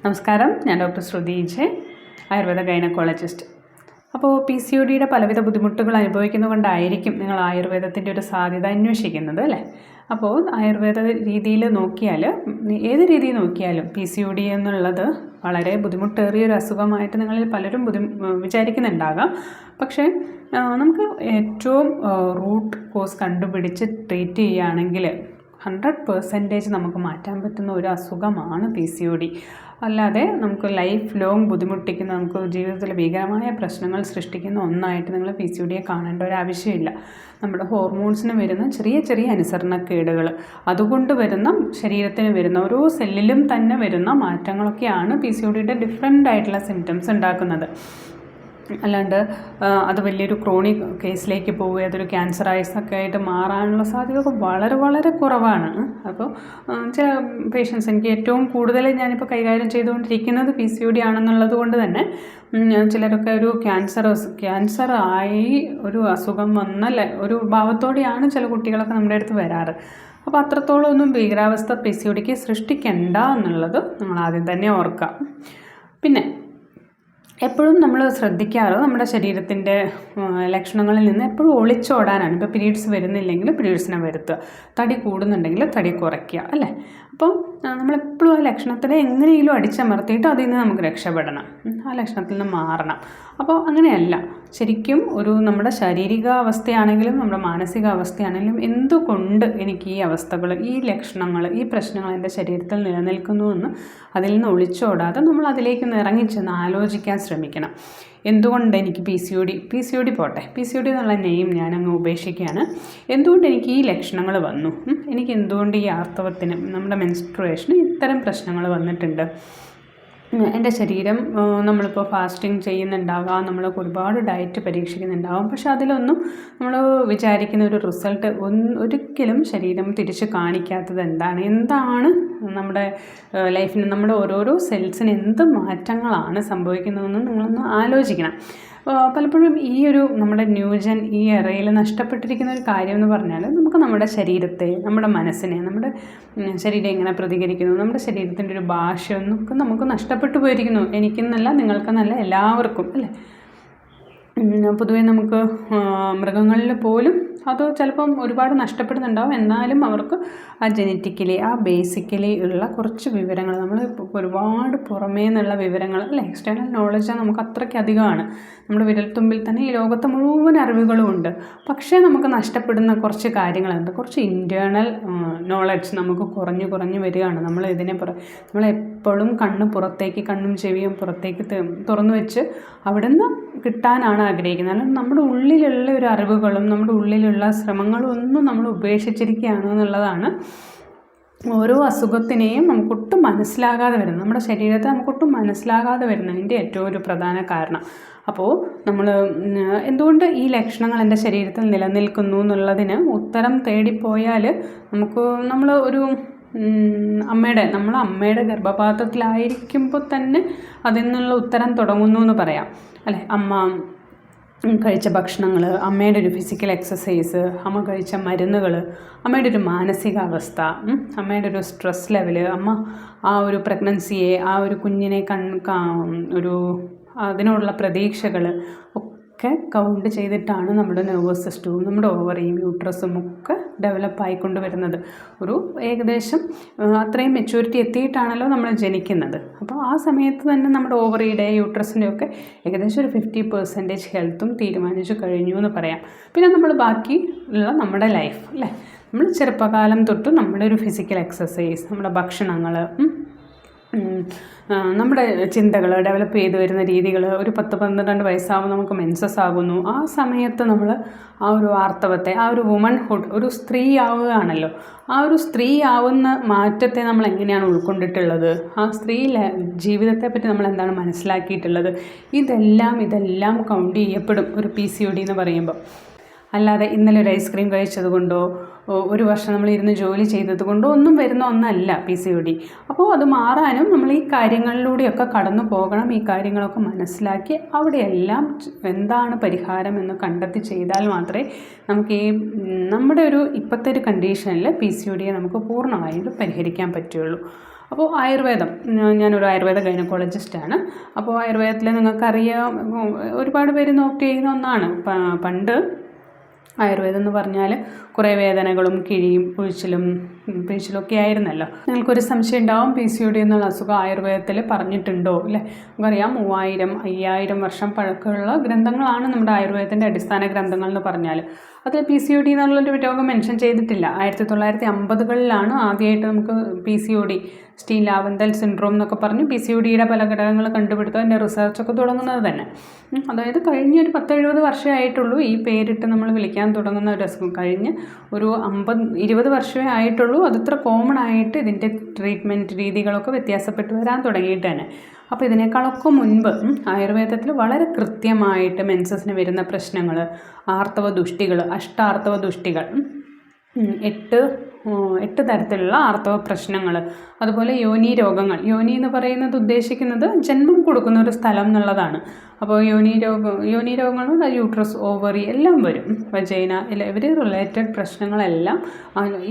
നമസ്കാരം, ഞാൻ ഡോക്ടർ ശ്രുതി J, Ayurveda gynaecologist. അപ്പോൾ PCODയുടെ പലവിധ ബുദ്ധിമുട്ടുകൾ അനുഭവിക്കുന്നതുകൊണ്ടായിരിക്കും നിങ്ങൾ ആയുർവേദത്തിൻ്റെ ഒരു സാധ്യത അന്വേഷിക്കുന്നത്, അല്ലേ? അപ്പോൾ ആയുർവേദ രീതിയിൽ നോക്കിയാൽ, ഏത് രീതിയിൽ നോക്കിയാലും PCOD എന്നുള്ളത് വളരെ ബുദ്ധിമുട്ടേറിയൊരു അസുഖമായിട്ട് നിങ്ങളിൽ പലരും വിചാരിക്കുന്നുണ്ടാകാം. പക്ഷേ നമുക്ക് ഏറ്റവും റൂട്ട് കോസ് കണ്ടുപിടിച്ച് ട്രീറ്റ് ചെയ്യുകയാണെങ്കിൽ 100% നമുക്ക് മാറ്റാൻ പറ്റുന്ന ഒരു അസുഖമാണ് PCOD. അല്ലാതെ നമുക്ക് ലൈഫ് ലോങ് ബുദ്ധിമുട്ടിക്കുന്ന, നമുക്ക് ജീവിതത്തിൽ ഭീകരമായ പ്രശ്നങ്ങൾ സൃഷ്ടിക്കുന്ന ഒന്നായിട്ട് നിങ്ങൾ PCODയെ കാണേണ്ട ഒരു ആവശ്യമില്ല. നമ്മുടെ ഹോർമോൺസിന് വരുന്ന ചെറിയ ചെറിയ അനുസരണക്കേടുകൾ, അതുകൊണ്ട് വരുന്ന ശരീരത്തിന് വരുന്ന ഓരോ സെല്ലിലും തന്നെ വരുന്ന മാറ്റങ്ങളൊക്കെയാണ് PCODയുടെ ഡിഫറെൻ്റ് ആയിട്ടുള്ള സിംറ്റംസ് ഉണ്ടാക്കുന്നത്. അല്ലാണ്ട് അത് വലിയൊരു ക്രോണിക് കേസിലേക്ക് പോവുക, അതൊരു ക്യാൻസറൈസൊക്കെ ആയിട്ട് മാറാനുള്ള സാധ്യത വളരെ വളരെ കുറവാണ്. അപ്പോൾ ചില പേഷ്യൻസ്, എനിക്ക് ഏറ്റവും കൂടുതൽ ഞാനിപ്പോൾ കൈകാര്യം ചെയ്തുകൊണ്ടിരിക്കുന്നത് PCOD ആണെന്നുള്ളത് കൊണ്ട് തന്നെ ചിലരൊക്കെ ഒരു ക്യാൻസർ ആയി ഒരു അസുഖം വന്ന ഒരു ഭാവത്തോടെയാണ് ചില കുട്ടികളൊക്കെ നമ്മുടെ അടുത്ത് വരാറ്. അപ്പോൾ അത്രത്തോളം ഒന്നും ഭീകരാവസ്ഥ PCODക്ക് സൃഷ്ടിക്കേണ്ട എന്നുള്ളത് നമ്മൾ ആദ്യം തന്നെ ഓർക്കാം. പിന്നെ എപ്പോഴും നമ്മൾ ശ്രദ്ധിക്കാറ് നമ്മുടെ ശരീരത്തിൻ്റെ ലക്ഷണങ്ങളിൽ നിന്ന് എപ്പോഴും ഒളിച്ചോടാനാണ്. ഇപ്പോൾ പീരീഡ്സ് വരുന്നില്ലെങ്കിൽ പീരീഡ്സിനെ വരുത്തുക, തടി കൂടുന്നുണ്ടെങ്കിൽ തടി കുറയ്ക്കുക, അല്ലേ? അപ്പം നമ്മളെപ്പോഴും ആ ലക്ഷണത്തിനെ എങ്ങനെയെങ്കിലും അടിച്ചമർത്തിയിട്ട് അതിൽ നിന്ന് നമുക്ക് രക്ഷപ്പെടണം, ആ ലക്ഷണത്തിൽ നിന്ന് മാറണം. അപ്പോൾ അങ്ങനെയല്ല, ശരിക്കും ഒരു നമ്മുടെ ശാരീരികാവസ്ഥയാണെങ്കിലും നമ്മുടെ മാനസികാവസ്ഥയാണെങ്കിലും എന്തുകൊണ്ട് എനിക്ക് ഈ അവസ്ഥകൾ, ഈ ലക്ഷണങ്ങൾ, ഈ പ്രശ്നങ്ങൾ എൻ്റെ ശരീരത്തിൽ നിലനിൽക്കുന്നുവെന്ന് അതിൽ നിന്ന് ഒളിച്ചോടാതെ നമ്മൾ അതിലേക്ക് ഇറങ്ങിച്ചെന്ന് ആലോചിക്കാൻ ശ്രമിക്കണം. എന്തുകൊണ്ട് എനിക്ക് PCOD പോട്ടെ, PCOD എന്നുള്ള നെയിം ഞാനങ്ങ് ഉപേക്ഷിക്കുകയാണ്. എന്തുകൊണ്ട് എനിക്ക് ഈ ലക്ഷണങ്ങൾ വന്നു, എനിക്ക് എന്തുകൊണ്ട് ഈ ആർത്തവത്തിന്, നമ്മുടെ മെൻസ്ട്രുവേഷന് ഇത്തരം പ്രശ്നങ്ങൾ വന്നിട്ടുണ്ട്. എൻ്റെ ശരീരം, നമ്മളിപ്പോൾ ഫാസ്റ്റിംഗ് ചെയ്യുന്നുണ്ടാകാം, നമ്മൾ ഒരുപാട് ഡയറ്റ് പരീക്ഷിക്കുന്നുണ്ടാകാം, പക്ഷെ അതിലൊന്നും നമ്മൾ വിചാരിക്കുന്ന ഒരു റിസൾട്ട് ഒരിക്കലും ശരീരം തിരിച്ച് കാണിക്കാത്തത് എന്താണ് നമ്മുടെ ലൈഫിന്, നമ്മുടെ ഓരോരോ സെൽസിന് എന്ത് മാറ്റങ്ങളാണ് സംഭവിക്കുന്നതെന്ന് നിങ്ങളൊന്ന് ആലോചിക്കണം. പലപ്പോഴും ഈ ഒരു നമ്മുടെ ന്യൂജൻ ഈ എറയിൽ നഷ്ടപ്പെട്ടിരിക്കുന്ന ഒരു കാര്യം എന്ന് പറഞ്ഞാൽ, നമുക്ക് നമ്മുടെ ശരീരത്തെ, നമ്മുടെ മനസ്സിനെ, നമ്മുടെ ശരീരം എങ്ങനെ പ്രതികരിക്കുന്നു, നമ്മുടെ ശരീരത്തിൻ്റെ ഒരു ഭാഷയൊന്നും നമുക്ക് നഷ്ടപ്പെട്ടു പോയിരിക്കുന്നു. എനിക്കെന്നല്ല, നിങ്ങൾക്കെന്നല്ല, എല്ലാവർക്കും, അല്ലേ? പൊതുവേ നമുക്ക് മൃഗങ്ങളിൽ പോലും അത് ചിലപ്പം ഒരുപാട് നഷ്ടപ്പെടുന്നുണ്ടാവും. എന്നാലും അവർക്ക് ആ ജനറ്റിക്കലി, ആ ബേസിക്കലി ഉള്ള കുറച്ച് വിവരങ്ങൾ, നമ്മൾ ഒരുപാട് പുറമേ നിന്നുള്ള വിവരങ്ങൾ, അല്ലേ, എക്സ്റ്റേണൽ നോളജ് നമുക്ക് അത്രയ്ക്ക് അധികമാണ്. നമ്മുടെ വിരൽത്തുമ്പിൽ തന്നെ ഈ ലോകത്തെ മുഴുവൻ അറിവുകളും ഉണ്ട്. പക്ഷേ നമുക്ക് നഷ്ടപ്പെടുന്ന കുറച്ച് കാര്യങ്ങളുണ്ട്, കുറച്ച് ഇൻറ്റേർണൽ നോളജ് നമുക്ക് കുറഞ്ഞു വരികയാണ്. നമ്മളെപ്പോഴും കണ്ണും ചെവിയും പുറത്തേക്ക് തുറന്നു വെച്ച് അവിടെ നിന്ന് കിട്ടാനാണ് ആഗ്രഹിക്കുന്നത്. അല്ല, നമ്മുടെ ഉള്ളിലുള്ള ഒരു അറിവുകളും നമ്മുടെ ഉള്ളിലുള്ള ശ്രമങ്ങളും ഒന്നും നമ്മൾ ഉപേക്ഷിച്ചിരിക്കുകയാണ് എന്നുള്ളതാണ് ഓരോ അസുഖത്തിനെയും നമുക്കൊട്ടും മനസ്സിലാകാതെ വരുന്നത്, നമ്മുടെ ശരീരത്തെ നമുക്കൊട്ടും മനസ്സിലാകാതെ വരുന്നതിൻ്റെ ഏറ്റവും ഒരു പ്രധാന കാരണം. അപ്പോൾ നമ്മൾ എന്തുകൊണ്ട് ഈ ലക്ഷണങ്ങൾ എൻ്റെ ശരീരത്തിൽ നിലനിൽക്കുന്നു എന്നുള്ളതിന് ഉത്തരം തേടിപ്പോയാൽ നമ്മൾ ഒരു അമ്മയുടെ ഗർഭപാത്രത്തിലായിരിക്കുമ്പോൾ തന്നെ അതിൽ നിന്നുള്ള ഉത്തരം തുടങ്ങുന്നു എന്ന് പറയാം, അല്ലേ? അമ്മ കഴിച്ച ഭക്ഷണങ്ങൾ, അമ്മയുടെ ഒരു ഫിസിക്കൽ എക്സസൈസ്, അമ്മ കഴിച്ച മരുന്നുകൾ, അമ്മയുടെ ഒരു മാനസികാവസ്ഥ, അമ്മയുടെ ഒരു സ്ട്രെസ് ലെവൽ, അമ്മ ആ ഒരു പ്രഗ്നൻസിയെ, ആ ഒരു കുഞ്ഞിനെ അതിനോടുള്ള പ്രതീക്ഷകൾ ഒക്കെ കൗണ്ട് ചെയ്തിട്ടാണ് നമ്മുടെ നെർവസ് സിസ്റ്റവും നമ്മുടെ ഓവറിയും യൂട്രസും ഒക്കെ ഡെവലപ്പ് ആയിക്കൊണ്ട് വരുന്നത്. ഒരു ഏകദേശം അത്രയും മെച്യൂരിറ്റി എത്തിയിട്ടാണല്ലോ നമ്മൾ ജനിക്കുന്നത്. അപ്പോൾ ആ സമയത്ത് തന്നെ നമ്മുടെ ഓവറിയുടെ, യൂട്രസിൻ്റെ ഒക്കെ ഏകദേശം ഒരു 50% ഹെൽത്തും തീരുമാനിച്ചു കഴിഞ്ഞു എന്ന് പറയാം. പിന്നെ നമ്മൾ ബാക്കി ഉള്ള നമ്മുടെ ലൈഫ്, അല്ലേ, നമ്മൾ ചെറുപ്പകാലം തൊട്ട് നമ്മുടെ ഒരു ഫിസിക്കൽ എക്സസൈസ്, നമ്മുടെ ഭക്ഷണങ്ങൾ, നമ്മുടെ ചിന്തകൾ ഡെവലപ്പ് ചെയ്ത് വരുന്ന രീതികൾ, ഒരു 10-12 വയസ്സാകുമ്പോൾ നമുക്ക് മെൻസസ് ആകുന്നു. ആ സമയത്ത് നമ്മൾ ആ ഒരു ആർത്തവത്തെ, ആ ഒരു വുമൺഹുഡ്, ഒരു സ്ത്രീ ആവുകയാണല്ലോ. ആ ഒരു സ്ത്രീ ആവുന്ന മാറ്റത്തെ നമ്മൾ എങ്ങനെയാണ് ഉൾക്കൊണ്ടിട്ടുള്ളത്, ആ സ്ത്രീ ജീവിതത്തെപ്പറ്റി നമ്മൾ എന്താണ് മനസ്സിലാക്കിയിട്ടുള്ളത്, ഇതെല്ലാം കൗണ്ട് ചെയ്യപ്പെടും ഒരു PCOD എന്ന് പറയുമ്പോൾ. അല്ലാതെ ഇന്നലെ ഒരു ഐസ്ക്രീം കഴിച്ചത് കൊണ്ടോ ഒരു വർഷം നമ്മൾ ഇരുന്ന് ജോലി ചെയ്തത് കൊണ്ടോ ഒന്നും വരുന്ന ഒന്നല്ല PCOD. അപ്പോൾ അത് മാറാനും നമ്മൾ ഈ കാര്യങ്ങളിലൂടെയൊക്കെ കടന്നു പോകണം. ഈ കാര്യങ്ങളൊക്കെ മനസ്സിലാക്കി അവിടെയെല്ലാം എന്താണ് പരിഹാരം എന്ന് കണ്ടെത്തി ചെയ്താൽ മാത്രമേ നമുക്ക് നമ്മുടെ ഒരു ഇപ്പോഴത്തെ ഒരു കണ്ടീഷനിൽ PCODയെ നമുക്ക് പൂർണ്ണമായും പരിഹരിക്കാൻ പറ്റുള്ളൂ. അപ്പോൾ ആയുർവേദം, ഞാനൊരു ആയുർവേദ ഗൈനക്കോളജിസ്റ്റാണ്. അപ്പോൾ ആയുർവേദത്തിൽ നിങ്ങൾക്കറിയാം, ഒരുപാട് പേര് നോട്ട് ചെയ്യുന്ന ഒന്നാണ്. പണ്ട് ആയുർവേദം എന്ന് പറഞ്ഞാൽ കുറേ വേദനകളും കിഴിയും ഒഴിച്ചിലും പിഴിച്ചിലൊക്കെ ആയിരുന്നല്ലോ. നിങ്ങൾക്കൊരു സംശയം ഉണ്ടാവും, PCOD എന്നുള്ള അസുഖം ആയുർവേദത്തിൽ പറഞ്ഞിട്ടുണ്ടോ അല്ലേ? നമുക്കറിയാം 3000, 5000 വർഷം പഴക്കമുള്ള ഗ്രന്ഥങ്ങളാണ് നമ്മുടെ ആയുർവേദത്തിൻ്റെ അടിസ്ഥാന ഗ്രന്ഥങ്ങൾ എന്ന് പറഞ്ഞാൽ. അത് PCOD എന്നുള്ളൊരു രോഗം മെൻഷൻ ചെയ്തിട്ടില്ല. 1950കളിലാണ് ആദ്യമായിട്ട് നമുക്ക് PCOD, സ്റ്റീൽ ലാവന്തൽ സിൻഡ്രോം എന്നൊക്കെ പറഞ്ഞ് PCODയുടെ പല ഘടകങ്ങൾ കണ്ടുപിടുത്തം, അതിൻ്റെ റിസർച്ചൊക്കെ തുടങ്ങുന്നത് തന്നെ. അതായത് കഴിഞ്ഞൊരു 10-70 വർഷമേ ആയിട്ടുള്ളൂ ഈ പേരിട്ട് നമ്മൾ വിളിക്കാൻ തുടങ്ങുന്ന ഒരു അസുഖം. കഴിഞ്ഞ് ഒരു 20 വർഷമേ ആയിട്ടുള്ളൂ അതിത്ര കോമൺ ആയിട്ട് ഇതിൻ്റെ ട്രീറ്റ്മെൻറ്റ് രീതികളൊക്കെ വ്യത്യാസപ്പെട്ട് വരാൻ തുടങ്ങിയിട്ട് തന്നെ. അപ്പോൾ ഇതിനേക്കാളൊക്കെ മുൻപ് ആയുർവേദത്തിൽ വളരെ കൃത്യമായിട്ട് മെൻസസിന് വരുന്ന പ്രശ്നങ്ങൾ, ആർത്തവ ദുഷ്ടികൾ, അഷ്ടാർത്തവ ദുഷ്ടികൾ, 8 തരത്തിലുള്ള ആർത്തവ പ്രശ്നങ്ങൾ, അതുപോലെ യോനി രോഗങ്ങൾ. യോനി എന്ന് പറയുന്നത് ഉദ്ദേശിക്കുന്നത് ജന്മം കൊടുക്കുന്ന ഒരു സ്ഥലം എന്നുള്ളതാണ്. അപ്പോൾ യോനി രോഗങ്ങളും യൂട്രസ്, ഓവറി എല്ലാം വരും, വജൈന, ഇവർ റിലേറ്റഡ് പ്രശ്നങ്ങളെല്ലാം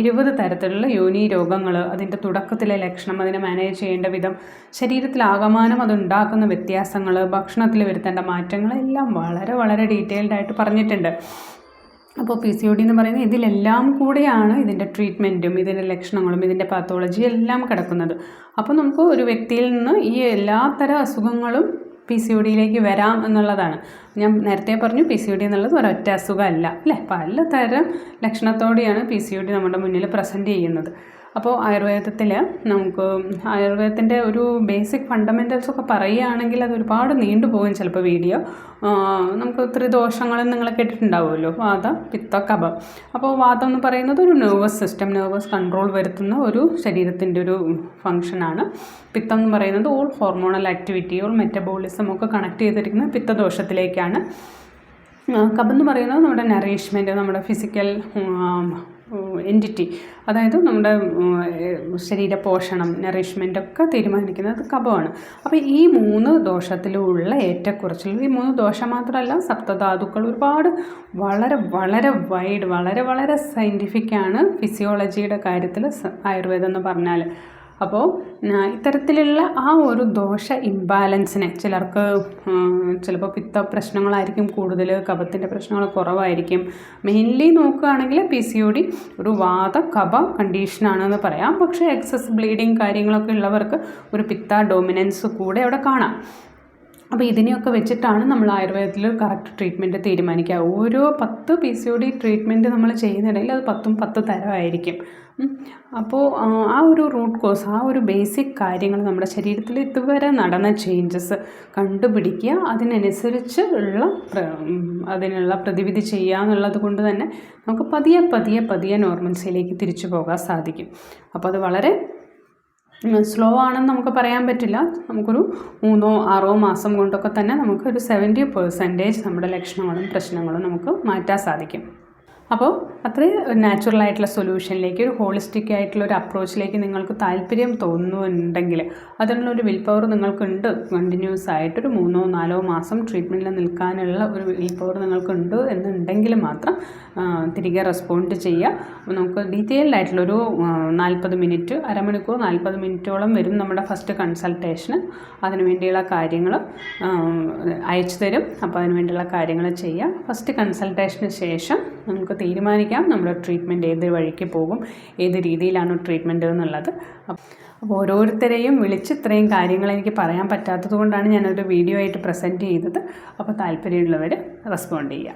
20 തരത്തിലുള്ള യോനി രോഗങ്ങൾ, അതിൻ്റെ തുടക്കത്തിലെ ലക്ഷണം, അതിനെ മാനേജ് ചെയ്യേണ്ട വിധം, ശരീരത്തിലാകമാനം അതുണ്ടാക്കുന്ന വ്യത്യാസങ്ങൾ, ഭക്ഷണത്തിൽ വരുത്തേണ്ട മാറ്റങ്ങളെല്ലാം വളരെ വളരെ ഡീറ്റെയിൽഡായിട്ട് പറഞ്ഞിട്ടുണ്ട്. അപ്പോൾ PCOD എന്ന് പറയുന്നത് ഇതിലെല്ലാം കൂടെയാണ് ഇതിൻ്റെ ട്രീറ്റ്മെൻറ്റും ഇതിൻ്റെ ലക്ഷണങ്ങളും ഇതിൻ്റെ പാത്തോളജി എല്ലാം കിടക്കുന്നത്. അപ്പോൾ നമുക്ക് ഒരു വ്യക്തിയിൽ നിന്ന് ഈ എല്ലാ തരം അസുഖങ്ങളും PCODയിലേക്ക് വരാം എന്നുള്ളതാണ്. ഞാൻ നേരത്തെ പറഞ്ഞു PCOD എന്നുള്ളത് ഒരൊറ്റ അസുഖമല്ല അല്ലേ, പലതരം ലക്ഷണത്തോടെയാണ് PCOD നമ്മുടെ മുന്നിൽ പ്രസൻറ്റ് ചെയ്യുന്നത്. അപ്പോൾ ആയുർവേദത്തിൽ നമുക്ക് ആയുർവേദത്തിൻ്റെ ഒരു ബേസിക് ഫണ്ടമെൻ്റൽസൊക്കെ പറയുകയാണെങ്കിൽ അത് ഒരുപാട് നീണ്ടുപോകും ചിലപ്പോൾ വീഡിയോ. നമുക്ക് ത്രിദോഷങ്ങളും നിങ്ങൾ കേട്ടിട്ടുണ്ടാവുമല്ലോ, വാത, പിത്ത, കഫം. അപ്പോൾ വാതം എന്ന് പറയുന്നത് ഒരു നെർവസ് സിസ്റ്റം, നെർവസ് കൺട്രോൾ വരുത്തുന്ന ഒരു ശരീരത്തിൻ്റെ ഒരു ഫങ്ഷനാണ്. പിത്തം എന്ന് പറയുന്നത് all hormonal activity, all metabolism ഒക്കെ കണക്ട് ചെയ്തിരിക്കുന്ന പിത്തദോഷത്തിലേക്കാണ്. കഫം എന്ന് പറയുന്നത് നമ്മുടെ നറീഷ്മെൻറ്റ്, നമ്മുടെ ഫിസിക്കൽ എൻറ്റിറ്റി, അതായത് നമ്മുടെ ശരീരപോഷണം, നറിഷ്മെൻ്റൊക്കെ തീരുമാനിക്കുന്നത് കഫമാണ്. അപ്പോൾ ഈ 3 ദോഷത്തിലുള്ള ഏറ്റക്കുറച്ചിൽ, ഈ 3 ദോഷം മാത്രമല്ല, സപ്തധാതുക്കൾ, ഒരുപാട് വളരെ വളരെ വൈഡ്, വളരെ വളരെ സയൻറ്റിഫിക്കാണ് ഫിസിയോളജിയുടെ കാര്യത്തിൽ ആയുർവേദം എന്ന് പറഞ്ഞാൽ. അപ്പോൾ ഇത്തരത്തിലുള്ള ആ ഒരു ദോഷ ഇംബാലൻസിനെ ചിലപ്പോൾ പിത്ത പ്രശ്നങ്ങളായിരിക്കും കൂടുതൽ, കഫത്തിൻ്റെ പ്രശ്നങ്ങൾ കുറവായിരിക്കും. മെയിൻലി നോക്കുകയാണെങ്കിൽ PCOD ഒരു വാത കഫ കണ്ടീഷനാണെന്ന് പറയാം. പക്ഷേ എക്സസ് ബ്ലീഡിങ് കാര്യങ്ങളൊക്കെ ഉള്ളവർക്ക് ഒരു പിത്ത ഡോമിനൻസ് കൂടെ അവിടെ കാണാം. അപ്പോൾ ഇതിനെയൊക്കെ വെച്ചിട്ടാണ് നമ്മൾ ആയുർവേദത്തിൽ കറക്റ്റ് ട്രീറ്റ്മെൻറ്റ് തീരുമാനിക്കുക. ഓരോ 10 PCOD ട്രീറ്റ്മെൻറ്റ് നമ്മൾ ചെയ്യുന്നുണ്ടെങ്കിൽ അത് 10 തരമായിരിക്കും. അപ്പോൾ ആ ഒരു റൂട്ട് കോസ്, ആ ഒരു ബേസിക് കാര്യങ്ങൾ നമ്മുടെ ശരീരത്തിൽ ഇതുവരെ നടന്ന ചേഞ്ചസ് കണ്ടുപിടിക്കുക, അതിനനുസരിച്ച് അതിനുള്ള പ്രതിവിധി ചെയ്യുക എന്നുള്ളത് കൊണ്ട് തന്നെ നമുക്ക് പതിയെ നോർമൽസിയിലേക്ക് തിരിച്ചു പോകാൻ സാധിക്കും. അപ്പോൾ അത് വളരെ സ്ലോ ആണെന്ന് നമുക്ക് പറയാൻ പറ്റില്ല. നമുക്കൊരു 3-6 മാസം കൊണ്ടൊക്കെ തന്നെ നമുക്കൊരു 70% നമ്മുടെ ലക്ഷണങ്ങളും പ്രശ്നങ്ങളും നമുക്ക് മാറ്റാൻ സാധിക്കും. അപ്പോൾ അത്രയും നാച്ചുറലായിട്ടുള്ള സൊല്യൂഷനിലേക്ക്, ഒരു ഹോളിസ്റ്റിക് ആയിട്ടുള്ള ഒരു അപ്രോച്ചിലേക്ക് നിങ്ങൾക്ക് താല്പര്യം തോന്നുന്നുണ്ടെങ്കിൽ, അതിനുള്ളൊരു വിൽ പവർ നിങ്ങൾക്കുണ്ട്, കണ്ടിന്യൂസ് ആയിട്ടൊരു 3-4 മാസം ട്രീറ്റ്മെൻറ്റിൽ നിൽക്കാനുള്ള ഒരു വിൽ പവർ നിങ്ങൾക്കുണ്ട് എന്നുണ്ടെങ്കിൽ മാത്രം തിരികെ റെസ്പോണ്ട് ചെയ്യുക. നമുക്ക് ഡീറ്റെയിൽഡ് ആയിട്ടുള്ളൊരു 40 മിനിറ്റ്, അരമണിക്കൂർ 40 മിനിറ്റോളം വരും നമ്മുടെ ഫസ്റ്റ് കൺസൾട്ടേഷന്. അതിനുവേണ്ടിയുള്ള കാര്യങ്ങൾ അയച്ചു തരും. അപ്പോൾ അതിനുവേണ്ടിയുള്ള കാര്യങ്ങൾ ചെയ്യുക. ഫസ്റ്റ് കൺസൾട്ടേഷന് ശേഷം നമുക്ക് തീരുമാനിക്കാം നമ്മുടെ ട്രീറ്റ്മെൻറ്റ് ഏത് വഴിക്ക് പോകും, ഏത് രീതിയിലാണ് ട്രീറ്റ്മെൻറ്റ് എന്നുള്ളത്. അപ്പോൾ ഓരോരുത്തരെയും വിളിച്ച് ഇത്രയും കാര്യങ്ങൾ എനിക്ക് പറയാൻ പറ്റാത്തത് കൊണ്ടാണ് ഞാനൊരു വീഡിയോ ആയിട്ട് പ്രസൻറ്റ് ചെയ്തത്. അപ്പോൾ താല്പര്യമുള്ളവർ റെസ്പോണ്ട് ചെയ്യുക.